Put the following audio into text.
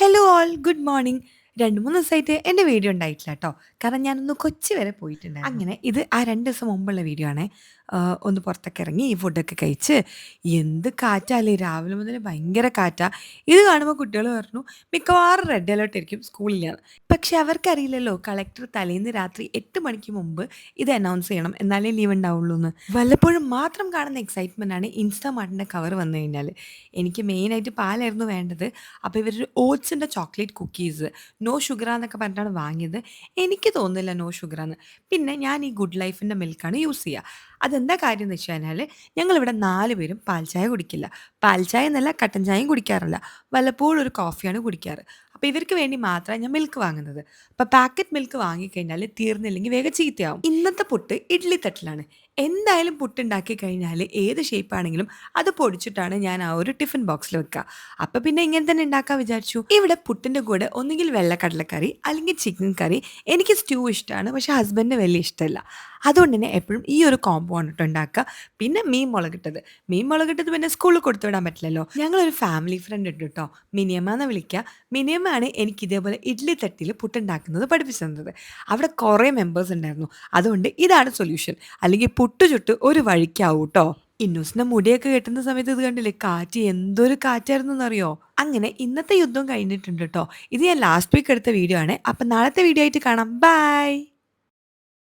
Hello all good morning. 2, 3 ദിവസമായിട്ട് എൻ്റെ video ഉണ്ടായിട്ടില്ല കേട്ടോ. കാരണം ഞാനൊന്ന് കൊച്ചി വരെ പോയിട്ടുണ്ടായിരുന്നു. അങ്ങനെ ഇത് ആ 2 ദിവസം മുമ്പുള്ള വീഡിയോ ആണേ. ഒന്ന് പുറത്തൊക്കെ ഇറങ്ങി ഫുഡൊക്കെ കഴിച്ച് എന്ത് കാറ്റാല്ലേ രാവിലെ മുതൽ ഭയങ്കര കാറ്റാ. ഇത് കാണുമ്പോൾ കുട്ടികൾ പറഞ്ഞു മിക്കവാറും റെഡ് അലേർട്ട് ആയിരിക്കും സ്കൂളില്ലാന്ന്. പക്ഷെ അവർക്കറിയില്ലല്ലോ കളക്ടർ തലേന്ന് രാത്രി 8 മണിക്ക് മുമ്പ് ഇത് അനൗൺസ് ചെയ്യണം എന്നാലേ ലീവ് ഉണ്ടാവുള്ളൂ എന്ന്. വല്ലപ്പോഴും മാത്രം കാണുന്ന എക്സൈറ്റ്മെൻ്റ് ആണ് ഇൻസ്റ്റാമാർട്ടിൻ്റെ കവർ വന്നു കഴിഞ്ഞാൽ. എനിക്ക് മെയിനായിട്ട് പാലായിരുന്നു വേണ്ടത്. അപ്പോൾ ഇവരൊരു ഓട്സിൻ്റെ ചോക്ലേറ്റ് കുക്കീസ് നോ ഷുഗറാന്നൊക്കെ പറഞ്ഞിട്ടാണ് വാങ്ങിയത്. എനിക്ക് തോന്നുന്നില്ല നോ ഷുഗറാന്ന്. പിന്നെ ഞാൻ ഈ ഗുഡ് ലൈഫിൻ്റെ മിൽക്കാണ് യൂസ് ചെയ്യുക. അതെന്താ കാര്യം എന്ന് വെച്ച് കഴിഞ്ഞാൽ ഞങ്ങളിവിടെ 4 പേരും പാൽ ചായ കുടിക്കില്ല. പാൽ ചായ എന്നല്ല കട്ടൻ ചായയും കുടിക്കാറില്ല. വല്ലപ്പോഴും ഒരു കോഫിയാണ് കുടിക്കാറ്. അപ്പോൾ ഇവർക്ക് വേണ്ടി മാത്രമാണ് ഞാൻ മിൽക്ക് വാങ്ങുന്നത്. അപ്പോൾ പാക്കറ്റ് മിൽക്ക് വാങ്ങിക്കഴിഞ്ഞാൽ തീർന്നില്ലെങ്കിൽ വേഗം ചീത്തയാവും. ഇന്നത്തെ പുട്ട് ഇഡ്ഡലി തട്ടിലാണ്. എന്തായാലും പുട്ടുണ്ടാക്കി കഴിഞ്ഞാൽ ഏത് ഷേപ്പാണെങ്കിലും അത് പൊടിച്ചിട്ടാണ് ഞാൻ ആ ഒരു ടിഫിൻ ബോക്സിൽ വെക്കുക. അപ്പോൾ പിന്നെ ഇങ്ങനെ തന്നെ ഉണ്ടാക്കാൻ വിചാരിച്ചു. ഇവിടെ പുട്ടിൻ്റെ കൂടെ ഒന്നുകിൽ വെള്ളക്കടലക്കറി അല്ലെങ്കിൽ ചിക്കൻ കറി. എനിക്ക് സ്റ്റ്യൂ ഇഷ്ടമാണ്, പക്ഷേ ഹസ്ബൻഡിന് വലിയ ഇഷ്ടമല്ല. അതുകൊണ്ട് തന്നെ എപ്പോഴും ഈ ഒരു കോംബോ ആണ് ട്ടോ ഉണ്ടാക്കുക. പിന്നെ മീൻ മുളകിട്ടത് പിന്നെ സ്കൂളിൽ കൊടുത്തു വിടാൻ പറ്റില്ലല്ലോ. ഞങ്ങളൊരു ഫാമിലി ഫ്രണ്ട് ഉണ്ട് കേട്ടോ, മിനിയമ്മ എന്ന് വിളിക്കുക. മിനിയമ്മയാണ് എനിക്ക് ഇതേപോലെ ഇഡ്ഡലി തട്ടിൽ പുട്ടുണ്ടാക്കുന്നത് പഠിപ്പിച്ചു തന്നത്. അവിടെ കുറേ മെമ്പേഴ്സ് ഉണ്ടായിരുന്നു. അതുകൊണ്ട് ഇതാണ് സൊല്യൂഷൻ. അല്ലെങ്കിൽ പുട്ട് ചുട്ട് ഒരു വഴിക്കാവൂ ട്ടോ. ഇന്നൂസിന്റെ മുടിയൊക്കെ കെട്ടുന്ന സമയത്ത് ഇത് കണ്ടില്ലേ, കാറ്റ് എന്തൊരു കാറ്റായിരുന്നു എന്നറിയോ. അങ്ങനെ ഇന്നത്തെ യുദ്ധം കഴിഞ്ഞിട്ടുണ്ട് കേട്ടോ. ഇത് ഞാൻ ലാസ്റ്റ് വീക്ക് എടുത്ത വീഡിയോ ആണ്. അപ്പം നാളത്തെ വീഡിയോ ആയിട്ട് കാണാം. ബൈ.